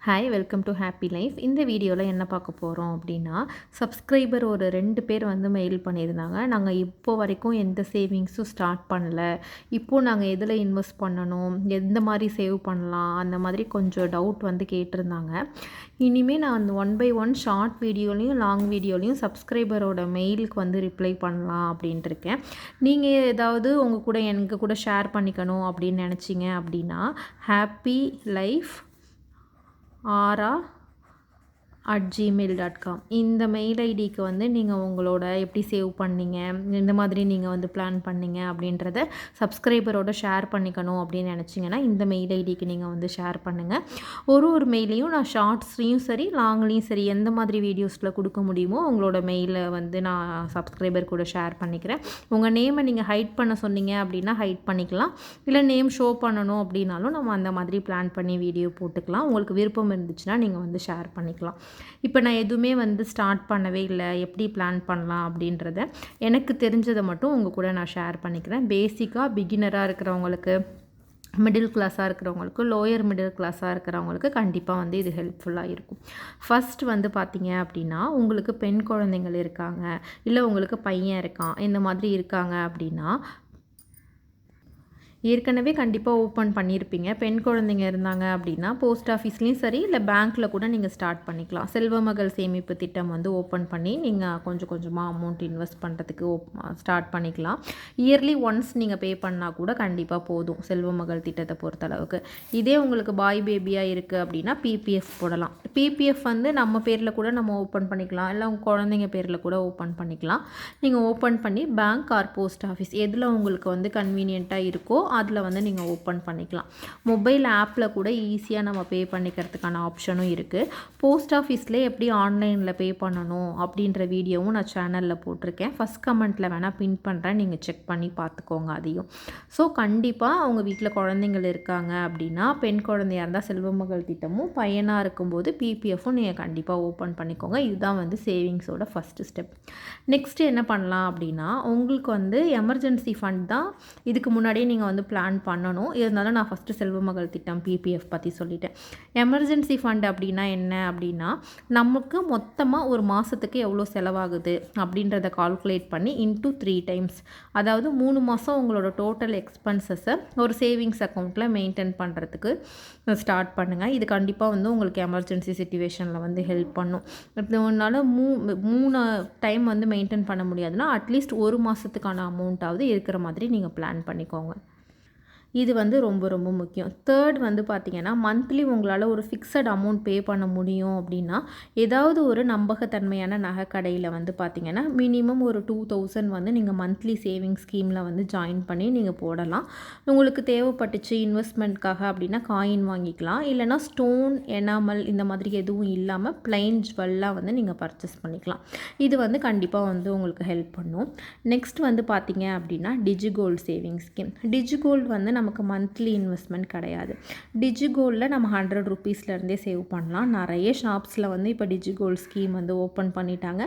Hi welcome to happy life. இந்த வீடியோவில் என்ன பார்க்க போகிறோம் அப்படின்னா, சப்ஸ்கிரைபர் ஒரு 2 பேர் வந்து மெயில் பண்ணியிருந்தாங்க. நாங்கள் இப்போ வரைக்கும் எந்த சேவிங்ஸும் ஸ்டார்ட் பண்ணல. இப்போது நாங்கள் எதில் இன்வெஸ்ட் பண்ணணும், எந்த மாதிரி சேவ் பண்ணலாம், அந்த மாதிரி கொஞ்சம் டவுட் வந்து கேட்டிருந்தாங்க. இனிமேல் நான் அந்த 1 by 1 ஷார்ட் வீடியோலையும் லாங் வீடியோலையும் சப்ஸ்கிரைபரோட மெயிலுக்கு வந்து ரிப்ளை பண்ணலாம் அப்படின்ட்டு இருக்கேன். நீங்கள் ஏதாவது உங்கள் கூட எங்கள் கூட ஷேர் பண்ணிக்கணும் அப்படின்னு நினச்சிங்க அப்படின்னா, ஹாப்பி லைஃப் ara@gmail.com இந்த மெயில் ஐடிக்கு வந்து நீங்கள் உங்களோட எப்படி சேவ் பண்ணீங்க, இந்த மாதிரி நீங்கள் வந்து பிளான் பண்ணீங்க அப்படின்றத சப்ஸ்கிரைபரோட ஷேர் பண்ணிக்கணும் அப்படின்னு நினச்சிங்கன்னா இந்த மெயில் ஐடிக்கு நீங்கள் வந்து ஷேர் பண்ணுங்கள். ஒரு மெயிலையும் நான் ஷார்ட்ஸ்லேயும் சரி லாங்லேயும் சரி எந்த மாதிரி வீடியோஸில் கொடுக்க முடியுமோ உங்களோட மெயிலை வந்து நான் சப்ஸ்கிரைபர் கூட ஷேர் பண்ணிக்கிறேன். உங்கள் நேமை நீங்கள் ஹைட் பண்ண சொன்னீங்க அப்படின்னா ஹைட் பண்ணிக்கலாம், இல்லை நேம் ஷோ பண்ணணும் அப்படின்னாலும் நம்ம அந்த மாதிரி பிளான் பண்ணி வீடியோ போட்டுக்கலாம். உங்களுக்கு விருப்பம் இருந்துச்சுன்னா நீங்கள் வந்து ஷேர் பண்ணிக்கலாம். இப்போ நான் எதுவுமே வந்து ஸ்டார்ட் பண்ணவே இல்லை, எப்படி பிளான் பண்ணலாம் அப்படின்றத எனக்கு தெரிஞ்சதை மட்டும் உங்கள் கூட நான் ஷேர் பண்ணிக்கிறேன். பேசிக்காக பிகினராக இருக்கிறவங்களுக்கு, மிடில் கிளாஸாக இருக்கிறவங்களுக்கு, லோயர் மிடில் கிளாஸாக இருக்கிறவங்களுக்கு கண்டிப்பாக வந்து இது ஹெல்ப்ஃபுல்லாக இருக்கும். ஃபஸ்ட் வந்து பார்த்திங்க அப்படின்னா, உங்களுக்கு பெண் குழந்தைங்கள் இருக்காங்க, இல்லை உங்களுக்கு பையன் இருக்கான், இந்த மாதிரி இருக்காங்க அப்படின்னா ஏற்கனவே கண்டிப்பாக ஓப்பன் பண்ணியிருப்பீங்க. பெண் குழந்தைங்க இருந்தாங்க அப்படின்னா போஸ்ட் ஆஃபீஸ்லேயும் சரி இல்லை பேங்க்கில் கூட நீங்கள் ஸ்டார்ட் பண்ணிக்கலாம். செல்வமகள் சேமிப்பு திட்டம் வந்து ஓப்பன் பண்ணி நீங்கள் கொஞ்சம் கொஞ்சமாக அமௌண்ட் இன்வெஸ்ட் பண்ணுறதுக்கு ஸ்டார்ட் பண்ணிக்கலாம். இயர்லி ஒன்ஸ் நீங்கள் பே பண்ணால் கூட கண்டிப்பாக போதும் செல்வமகள் திட்டத்தை பொறுத்தளவுக்கு. இதே உங்களுக்கு பாய் பேபியாக இருக்குது அப்படின்னா பிபிஎஃப் போடலாம். பிபிஎஃப் வந்து நம்ம பேரில் கூட நம்ம ஓப்பன் பண்ணிக்கலாம், இல்லை உங்கள் குழந்தைங்க பேரில் கூட ஓப்பன் பண்ணிக்கலாம். நீங்கள் ஓப்பன் பண்ணி பேங்க் ஆர் போஸ்ட் ஆஃபீஸ் எதில் உங்களுக்கு வந்து கன்வீனியண்ட்டாக இருக்கோ அதில் வந்து நீங்கள் ஓப்பன் பண்ணிக்கலாம். மொபைல் ஆப்பில் கூட ஈஸியாக நம்ம பே பண்ணிக்கிறதுக்கான ஆப்ஷனும் இருக்குது. போஸ்ட் ஆஃபீஸில் எப்படி ஆன்லைனில் பே பண்ணணும் அப்படின்ற வீடியோவும் நான் சேனலில் போட்டிருக்கேன். ஃபஸ்ட் கமெண்ட்டில் வேணால் பின் பண்ணுறேன், நீங்கள் செக் பண்ணி பார்த்துக்கோங்க அதையும். ஸோ கண்டிப்பாக அவங்க வீட்டில் குழந்தைங்கள் இருக்காங்க அப்படின்னா, பெண் குழந்தையாக இருந்தால் செல்வமகள் திட்டமும், பையனாக இருக்கும்போது பிபிஎஃப்பும் நீங்கள் கண்டிப்பாக ஓப்பன் பண்ணிக்கோங்க. இதுதான் வந்து சேவிங்ஸோட ஃபஸ்ட்டு ஸ்டெப். நெக்ஸ்ட்டு என்ன பண்ணலாம் அப்படின்னா, உங்களுக்கு வந்து எமர்ஜென்சி ஃபண்ட் தான் இதுக்கு முன்னாடியே நீங்கள் வந்து பிளான் பண்ணணும். இருந்தாலும் நான் ஃபஸ்ட்டு செல்வமகள் திட்டம் பிபிஎஃப் பற்றி சொல்லிட்டேன். எமர்ஜென்சி ஃபண்ட் அப்படின்னா என்ன அப்படின்னா, நமக்கு மொத்தமாக ஒரு மாதத்துக்கு எவ்வளோ செலவாகுது அப்படின்றத கால்குலேட் பண்ணி இன்ட்டு 3 டைம்ஸ், அதாவது 3 மாதம் உங்களோட டோட்டல் எக்ஸ்பென்சஸை ஒரு சேவிங்ஸ் அக்கௌண்ட்டில் மெயின்டைன் பண்ணுறதுக்கு ஸ்டார்ட் பண்ணுங்கள். இது கண்டிப்பாக வந்து உங்களுக்கு எமர்ஜென்சி சிச்சுவேஷனில் வந்து ஹெல்ப் பண்ணும். இப்போ உன்னால் 3 டைம் வந்து மெயின்டைன் பண்ண முடியாதுன்னா அட்லீஸ்ட் ஒரு மாதத்துக்கான அமௌண்ட்டாவது இருக்கிற மாதிரி நீங்கள் பிளான் பண்ணிக்கோங்க. இது வந்து ரொம்ப ரொம்ப முக்கியம். தேர்ட் வந்து பார்த்திங்கன்னா, மந்த்லி உங்களால் ஒரு ஃபிக்ஸட் அமௌண்ட் பே பண்ண முடியும் அப்படின்னா, ஏதாவது ஒரு நம்பகத்தன்மையான நகைக்கடையில் வந்து பார்த்திங்கன்னா மினிமம் ஒரு 2000 வந்து நீங்கள் மந்த்லி சேவிங் ஸ்கீமில் வந்து ஜாயின் பண்ணி நீங்கள் போடலாம். உங்களுக்கு தேவைப்பட்டுச்சு இன்வெஸ்ட்மெண்ட்காக அப்படின்னா காயின் வாங்கிக்கலாம், இல்லைனா ஸ்டோன், எனாமல் இந்த மாதிரி எதுவும் இல்லாமல் பிளைன் ஜுவல்லாம் வந்து நீங்கள் பர்ச்சேஸ் பண்ணிக்கலாம். இது வந்து கண்டிப்பாக வந்து உங்களுக்கு ஹெல்ப் பண்ணும். நெக்ஸ்ட் வந்து பார்த்திங்க அப்படின்னா டிஜிகோல்டு சேவிங் ஸ்கீம். டிஜிகோல்டு வந்து நமக்கு மந்த்லி இன்வெஸ்ட்மெண்ட் கிடையாது. டிஜிகோல்டில் நம்ம 100 ருபீஸ்லேருந்தே சேவ் பண்ணலாம். நிறைய ஷாப்ஸில் வந்து இப்போ டிஜிகோல்டு ஸ்கீம் வந்து ஓப்பன் பண்ணிட்டாங்க.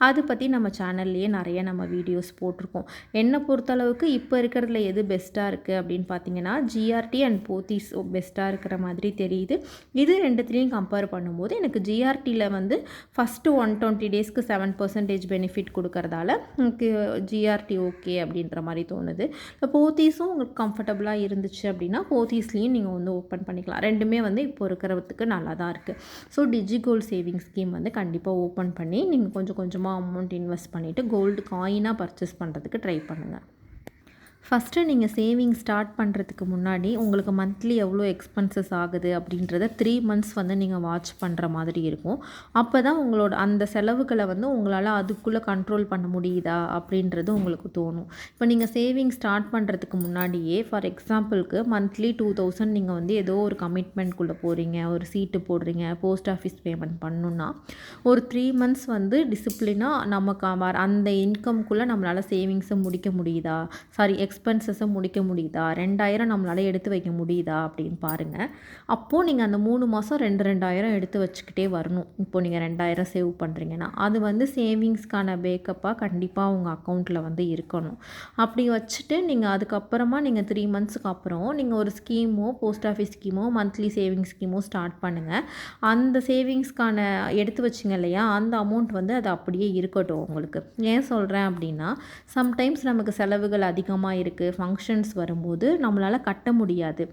அதை பற்றி நம்ம சேனல்லையே நிறைய நம்ம வீடியோஸ் போட்டிருக்கோம். என்னை பொறுத்தளவுக்கு இப்போ இருக்கிறதுல எது பெஸ்ட்டாக இருக்குது அப்படின்னு பார்த்தீங்கன்னா, ஜிஆர்டி அண்ட் போத்தீஸ் பெஸ்ட்டாக இருக்கிற மாதிரி தெரியுது. இது ரெண்டுத்துலேயும் கம்பேர் பண்ணும்போது எனக்கு ஜிஆர்டியில் வந்து ஃபஸ்ட்டு 120 டேஸ்க்கு 7% பெனிஃபிட் கொடுக்கறதால எனக்கு ஜிஆர்டி ஓகே அப்படின்ற மாதிரி தோணுது. இப்போ போத்தீஸும் உங்களுக்கு கம்ஃபர்டபுளாக இருந்துச்சு அப்படின்னா போத்தீஸ்லேயும் நீங்கள் வந்து ஓப்பன் பண்ணிக்கலாம். ரெண்டுமே வந்து இப்போ இருக்கிறதுக்கு நல்லா தான் இருக்குது. ஸோ டிஜிகோல்டு சேவிங் ஸ்கீம் வந்து கண்டிப்பாக ஓப்பன் பண்ணி நீங்கள் கொஞ்சம் கொஞ்சமாக அமௌண்ட் இன்வெஸ்ட் பண்ணிவிட்டு கோல்டு காயினாக பர்ச்சேஸ் பண்ணுறதுக்கு ட்ரை பண்ணுங்கள். ஃபஸ்ட்டு நீங்கள் சேவிங் ஸ்டார்ட் பண்ணுறதுக்கு முன்னாடி உங்களுக்கு மந்த்லி எவ்வளோ எக்ஸ்பென்சஸ் ஆகுது அப்படின்றத 3 மந்த்ஸ் வந்து நீங்கள் வாட்ச் பண்ணுற மாதிரி இருக்கும். அப்போ தான் உங்களோட அந்த செலவுகளை வந்து உங்களால் அதுக்குள்ளே கண்ட்ரோல் பண்ண முடியுதா அப்படின்றது உங்களுக்கு தோணும். இப்போ நீங்கள் சேவிங் ஸ்டார்ட் பண்ணுறதுக்கு முன்னாடியே ஃபார் எக்ஸாம்பிளுக்கு மந்த்லி 2000 நீங்கள் வந்து ஏதோ ஒரு கமிட்மெண்ட்குள்ளே போகிறீங்க, ஒரு சீட்டு போடுறீங்க, போஸ்ட் ஆஃபீஸ் பேமெண்ட் பண்ணணுன்னா ஒரு 3 மந்த்ஸ் வந்து டிசிப்ளினாக நமக்கு அந்த இன்கம்குள்ளே நம்மளால் சேவிங்ஸை முடிக்க முடியுதா, சாரி எக்ஸ்பென்சஸை முடிக்க முடியுதா, 2000 நம்மளால் எடுத்து வைக்க முடியுதா அப்படின்னு பாருங்கள். அப்போது நீங்கள் அந்த 3 மாதம் 2000 எடுத்து வச்சுக்கிட்டே வரணும். இப்போது நீங்கள் 2000 சேவ் பண்ணுறீங்கன்னா அது வந்து சேவிங்ஸ்க்கான பேக்கப்பாக கண்டிப்பாக உங்கள் அக்கௌண்ட்டில் வந்து இருக்கணும். அப்படி வச்சுட்டு நீங்கள் அதுக்கப்புறமா நீங்கள் 3 மந்த்ஸுக்கு அப்புறம் நீங்கள் ஒரு ஸ்கீமோ, போஸ்ட் ஆஃபீஸ் ஸ்கீமோ, மந்த்லி சேவிங்ஸ் ஸ்கீமோ ஸ்டார்ட் பண்ணுங்கள். அந்த சேவிங்ஸ்க்கான எடுத்து வச்சிங்க இல்லையா, அந்த அமௌண்ட் வந்து அது அப்படியே இருக்கட்டும் உங்களுக்கு. ஏன் சொல்கிறேன் அப்படின்னா, சம்டைம்ஸ் நமக்கு செலவுகள் அதிகமாக இருக்குது, ஃபங்க்ஷன்ஸ் வரும்போது நம்மளால் கட்ட முடியாது.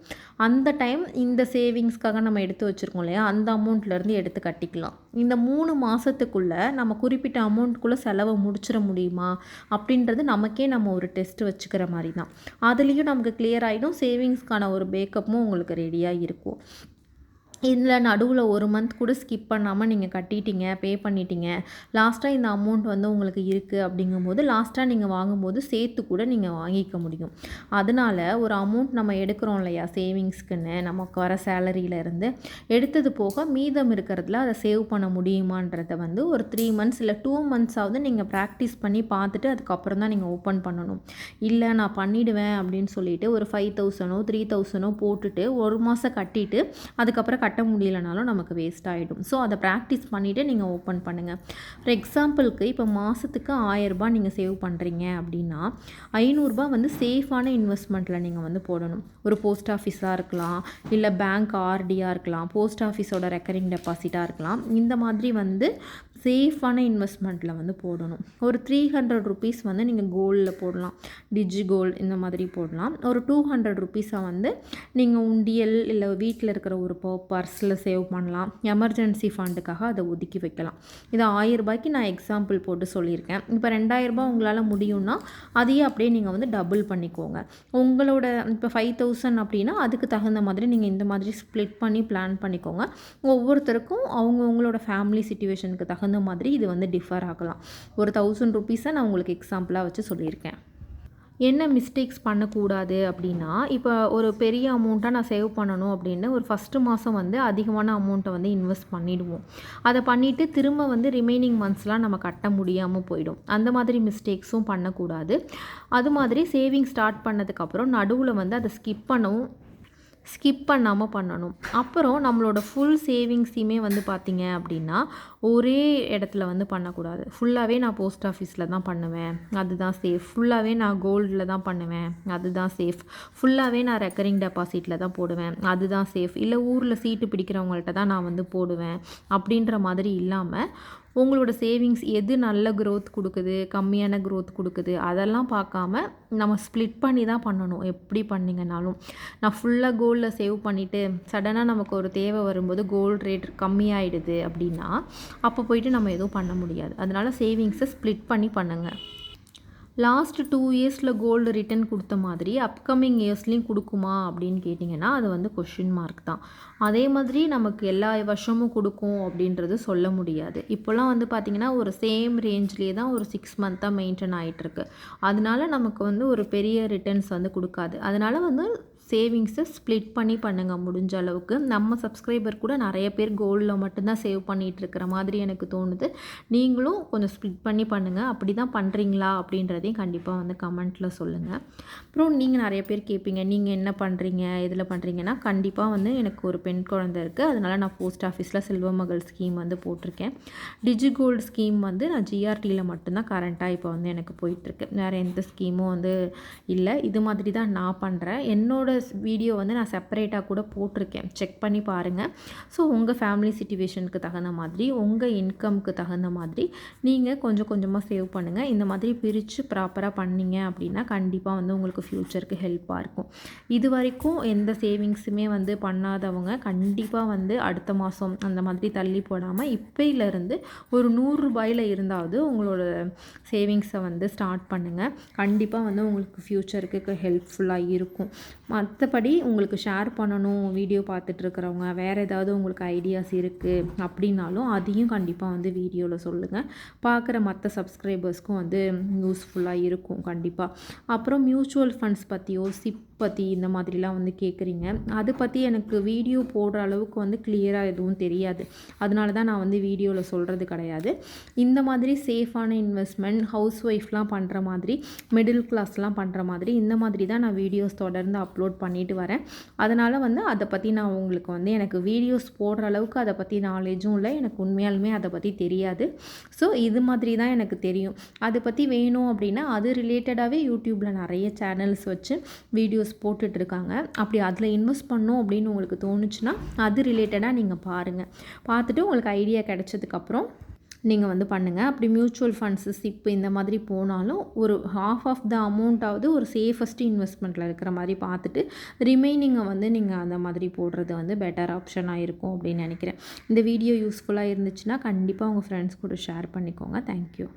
அந்த டைம் இந்த சேவிங்ஸ்க்காக நம்ம எடுத்து வச்சுருக்கோம் இல்லையா, அந்த அமௌண்ட்லேருந்து எடுத்து கட்டிக்கலாம். இந்த 3 மாதத்துக்குள்ளே நம்ம குறிப்பிட்ட அமௌண்ட்டுக்குள்ளே செலவை முடிச்சிட முடியுமா அப்படின்றது நமக்கே நம்ம ஒரு டெஸ்ட் வச்சுக்கிற மாதிரி தான். அதுலேயும் நமக்கு கிளியர் ஆகிடும், சேவிங்ஸ்க்கான ஒரு பேக்கப்பும் உங்களுக்கு ரெடியாக இருக்கும். இதில் நடுவில் 1 மந்த் கூட ஸ்கிப் பண்ணாமல் நீங்கள் கட்டிட்டீங்க, பே பண்ணிட்டீங்க, லாஸ்ட்டாக இந்த அமௌண்ட் வந்து உங்களுக்கு இருக்குது அப்படிங்கும்போது லாஸ்ட்டாக நீங்கள் வாங்கும்போது சேர்த்து கூட நீங்கள் வாங்கிக்க முடியும். அதனால் ஒரு அமௌண்ட் நம்ம எடுக்கிறோம் இல்லையா சேவிங்ஸ்க்குன்னு, நமக்கு வர சேலரியிலேருந்து எடுத்தது போக மீதம் இருக்கிறதுல அதை சேவ் பண்ண முடியுமான்றதை வந்து ஒரு 3 மந்த்ஸ் இல்லை 2 மந்த்ஸாவது நீங்கள் ப்ராக்டிஸ் பண்ணி பார்த்துட்டு அதுக்கப்புறம் தான் நீங்கள் ஓப்பன் பண்ணணும். இல்லை நான் பண்ணிவிடுவேன் அப்படின்னு சொல்லிட்டு ஒரு 5000 3000 போட்டுட்டு 1 மாதம் கட்டிட்டு அதுக்கப்புறம் கட்ட முடியலனாலும் நமக்கு வேஸ்ட் ஆகிடும். ஸோ அதை ப்ராக்டிஸ் பண்ணிவிட்டு நீங்கள் ஓப்பன் பண்ணுங்கள். ஃபார் எக்ஸாம்பிளுக்கு இப்போ மாதத்துக்கு 1000 ரூபாய் நீங்கள் சேவ் பண்ணுறீங்க அப்படின்னா 500 ரூபாய் வந்து சேஃபான இன்வெஸ்ட்மெண்ட்டில் நீங்கள் வந்து போடணும். ஒரு போஸ்ட் ஆஃபீஸாக இருக்கலாம், இல்லை பேங்க் ஆர்டியாக இருக்கலாம், போஸ்ட் ஆஃபீஸோட ரெக்கரிங் டெபாசிட்டாக இருக்கலாம். இந்த மாதிரி வந்து சேஃபான இன்வெஸ்ட்மெண்ட்டில் வந்து போடணும். ஒரு 300 ருபீஸ் வந்து நீங்கள் கோல்டில் போடலாம், டிஜி கோல்டு இந்த மாதிரி போடலாம். ஒரு 200 ருபீஸை வந்து நீங்கள் உண்டியல் இல்லை வீட்டில் இருக்கிற ஒரு பர்ஸில் சேவ் பண்ணலாம். எமர்ஜென்சி ஃபண்டுக்காக அதை ஒதுக்கி வைக்கலாம். இது 1000 ரூபாய்க்கு நான் எக்ஸாம்பிள் போட்டு சொல்லியிருக்கேன். இப்போ 2000 ரூபாய் உங்களால் முடியும்னா அதையே அப்படியே நீங்கள் வந்து டபுள் பண்ணிக்கோங்க. உங்களோட இப்போ 5000 அப்படின்னா அதுக்கு தகுந்த மாதிரி நீங்கள் இந்த மாதிரி ஸ்ப்ளிட் பண்ணி பிளான் பண்ணிக்கோங்க. ஒவ்வொருத்தருக்கும் அவங்களோட ஃபேமிலி சிச்சுவேஷனுக்கு தகுந்த மாதிரி இது வந்து டிஃபர் ஆகலாம். ஒரு 1000 ருபீஸை நான் உங்களுக்கு எக்ஸாம்பிளாக வச்சு சொல்லியிருக்கேன். என்ன மிஸ்டேக்ஸ் பண்ணக்கூடாது அப்படின்னா, இப்போ ஒரு பெரிய அமௌண்ட்டாக நான் சேவ் பண்ணணும் அப்படின்னு ஒரு ஃபஸ்ட்டு மாதம் வந்து அதிகமான அமௌண்ட்டை வந்து இன்வெஸ்ட் பண்ணிவிடுவோம். அதை பண்ணிவிட்டு திரும்ப வந்து ரிமைனிங் மந்த்ஸ்லாம் நம்ம கட்ட முடியாமல் போயிடும். அந்த மாதிரி மிஸ்டேக்ஸும் பண்ணக்கூடாது. அது மாதிரி சேவிங் ஸ்டார்ட் பண்ணதுக்கப்புறம் நடுவில் வந்து அதை ஸ்கிப் பண்ணாமல் பண்ணணும். அப்புறம் நம்மளோட ஃபுல் சேவிங்ஸையுமே வந்து பார்த்திங்க அப்படின்னா ஒரே இடத்துல வந்து பண்ணக்கூடாது. ஃபுல்லாகவே நான் போஸ்ட் ஆஃபீஸில் தான் பண்ணுவேன், அதுதான் சேஃப். ஃபுல்லாகவே நான் கோல்டில் தான் பண்ணுவேன், அதுதான் சேஃப். ஃபுல்லாகவே நான் ரெக்கரிங் டெபாசிட்டில் தான் போடுவேன், அதுதான் சேஃப். இல்லை ஊரில் சீட்டு பிடிக்கிறவங்கள்ட்ட தான் நான் வந்து போடுவேன் அப்படின்ற மாதிரி இல்லாமல் உங்களோட சேவிங்ஸ் எது நல்ல க்ரோத் கொடுக்குது, கம்மியான க்ரோத் கொடுக்குது அதெல்லாம் பார்க்காம நம்ம ஸ்ப்ளிட் பண்ணி தான் பண்ணணும். எப்படி பண்ணிங்கனாலும் நான் ஃபுல்லாக கோல்டில் சேவ் பண்ணிவிட்டு சடனாக நமக்கு ஒரு தேவை வரும்போது கோல்டு ரேட் கம்மியாயிடுது அப்படின்னா அப்போ போயிட்டு நம்ம எதுவும் பண்ண முடியாது. அதனால் சேவிங்ஸை ஸ்ப்ளிட் பண்ணி பண்ணுங்கள். லாஸ்ட் 2 இயர்ஸில் கோல்டு ரிட்டர்ன் கொடுத்த மாதிரி அப்கமிங் இயர்ஸ்லேயும் கொடுக்குமா அப்படின்னு கேட்டிங்கன்னா அது வந்து கொஷின் மார்க் தான். அதே மாதிரி நமக்கு எல்லா வருஷமும் கொடுக்கும் அப்படின்றது சொல்ல முடியாது. இப்போல்லாம் வந்து பார்த்திங்கன்னா ஒரு சேம் ரேஞ்ச்லேயே தான் ஒரு 6 மந்த்தாக மெயின்டைன் ஆகிட்டுருக்கு. அதனால நமக்கு வந்து ஒரு பெரிய ரிட்டர்ன்ஸ் வந்து கொடுக்காது. அதனால் வந்து சேவிங்ஸை ஸ்ப்ளிட் பண்ணி பண்ணுங்கள் முடிஞ்ச அளவுக்கு. நம்ம சப்ஸ்கிரைபர் கூட நிறைய பேர் கோல்டில் மட்டும்தான் சேவ் பண்ணிகிட்டு இருக்கிற மாதிரி எனக்கு தோணுது. நீங்களும் கொஞ்சம் ஸ்ப்ளிட் பண்ணி பண்ணுங்கள். அப்படி தான் பண்ணுறீங்களா அப்படின்றதையும் கண்டிப்பாக வந்து கமெண்ட்டில் சொல்லுங்கள். அப்புறம் நீங்கள் நிறைய பேர் கேட்பீங்க, நீங்கள் என்ன பண்ணுறீங்க, இதில் பண்ணுறீங்கன்னா கண்டிப்பாக வந்து எனக்கு ஒரு பெண் குழந்தை இருக்குது. அதனால் நான் போஸ்ட் ஆஃபீஸில் செல்வமகள் ஸ்கீம் வந்து போட்டிருக்கேன். டிஜி கோல்டு ஸ்கீம் வந்து நான் ஜிஆர்டியில் மட்டும்தான் கரண்ட்டாக இப்போ வந்து எனக்கு போயிட்டுருக்கு. வேறு எந்த ஸ்கீமும் வந்து இல்லை. இது மாதிரி தான் நான் பண்ணுறேன். என்னோட வீடியோ வந்து நான் செப்பரேட்டாக கூட போட்டிருக்கேன், செக் பண்ணி பாருங்கள். ஸோ உங்கள் ஃபேமிலி சிச்சுவேஷனுக்கு தகுந்த மாதிரி உங்கள் இன்கம்க்கு தகுந்த மாதிரி நீங்கள் கொஞ்சம் கொஞ்சமாக சேவ் பண்ணுங்கள். இந்த மாதிரி பிரித்து ப்ராப்பராக பண்ணிங்க அப்படின்னா கண்டிப்பாக வந்து உங்களுக்கு ஃப்யூச்சருக்கு ஹெல்ப்பாக இருக்கும். இது வரைக்கும் எந்த சேவிங்ஸுமே வந்து பண்ணாதவங்க கண்டிப்பாக வந்து அடுத்த மாதம் அந்த மாதிரி தள்ளி போடாமல் இப்போயிலேருந்து ஒரு 100 ரூபாயில் இருந்தாவது உங்களோட சேவிங்ஸை வந்து ஸ்டார்ட் பண்ணுங்கள். கண்டிப்பாக வந்து உங்களுக்கு ஃப்யூச்சருக்கு ஹெல்ப்ஃபுல்லாக இருக்கும். மற்றபடி உங்களுக்கு ஷேர் பண்ணணும் வீடியோ பார்த்துட்ருக்கிறவங்க, வேறு ஏதாவது உங்களுக்கு ஐடியாஸ் இருக்குது அப்படின்னாலும் அதையும் கண்டிப்பாக வந்து வீடியோவில் சொல்லுங்கள். பார்க்குற மற்ற சப்ஸ்கிரைபர்ஸ்க்கும் வந்து யூஸ்ஃபுல்லாக இருக்கும் கண்டிப்பாக. அப்புறம் மியூச்சுவல் ஃபண்ட்ஸ் பற்றியோ பற்றி இந்த மாதிரிலாம் வந்து கேட்குறீங்க. அது பற்றி எனக்கு வீடியோ போடுற அளவுக்கு வந்து கிளியராக எதுவும் தெரியாது. அதனால தான் நான் வந்து வீடியோவில் சொல்கிறது கிடையாது. இந்த மாதிரி சேஃபான இன்வெஸ்ட்மெண்ட் ஹவுஸ் ஒய்ஃப்லாம் பண்ணுற மாதிரி, மிடில் கிளாஸ்லாம் பண்ணுற மாதிரி இந்த மாதிரி தான் நான் வீடியோஸ் தொடர்ந்து அப்லோட் பண்ணிட்டு வரேன். அதனால் வந்து அதை பற்றி நான் உங்களுக்கு வந்து எனக்கு வீடியோஸ் போடுற அளவுக்கு அதை பற்றி நாலேஜும் இல்லை. எனக்கு உண்மையாலுமே அதை பற்றி தெரியாது. ஸோ இது மாதிரி தான் எனக்கு தெரியும். அதை பற்றி வேணும் அப்படின்னா அது ரிலேட்டடாகவே யூடியூப்பில் நிறைய சேனல்ஸ் வச்சு வீடியோஸ் போட்டுட்ருக்காங்க. அப்படி அதில் இன்வெஸ்ட் பண்ணணும் அப்படின்னு உங்களுக்கு தோணுச்சுன்னா அது ரிலேட்டடாக நீங்கள் பாருங்கள். பார்த்துட்டு உங்களுக்கு ஐடியா கிடைச்சதுக்கப்புறம் நீங்கள் வந்து பண்ணுங்கள். அப்படி மியூச்சுவல் ஃபண்ட்ஸு, சிப்பு இந்த மாதிரி போனாலும் ஒரு ஹாஃப் ஆஃப் த அமௌண்ட்டாவது ஒரு சேஃபஸ்ட் இன்வெஸ்ட்மெண்ட்டில் இருக்கிற மாதிரி பார்த்துட்டு ரிமைனிங்கை வந்து நீங்கள் அந்த மாதிரி போடுறது வந்து பெட்டர் ஆப்ஷனாக இருக்கும் அப்படின்னு நினைக்கிறேன். இந்த வீடியோ யூஸ்ஃபுல்லாக இருந்துச்சுன்னா கண்டிப்பாக உங்கள் ஃப்ரெண்ட்ஸ் கூட ஷேர் பண்ணிக்கோங்க. தேங்க்யூ.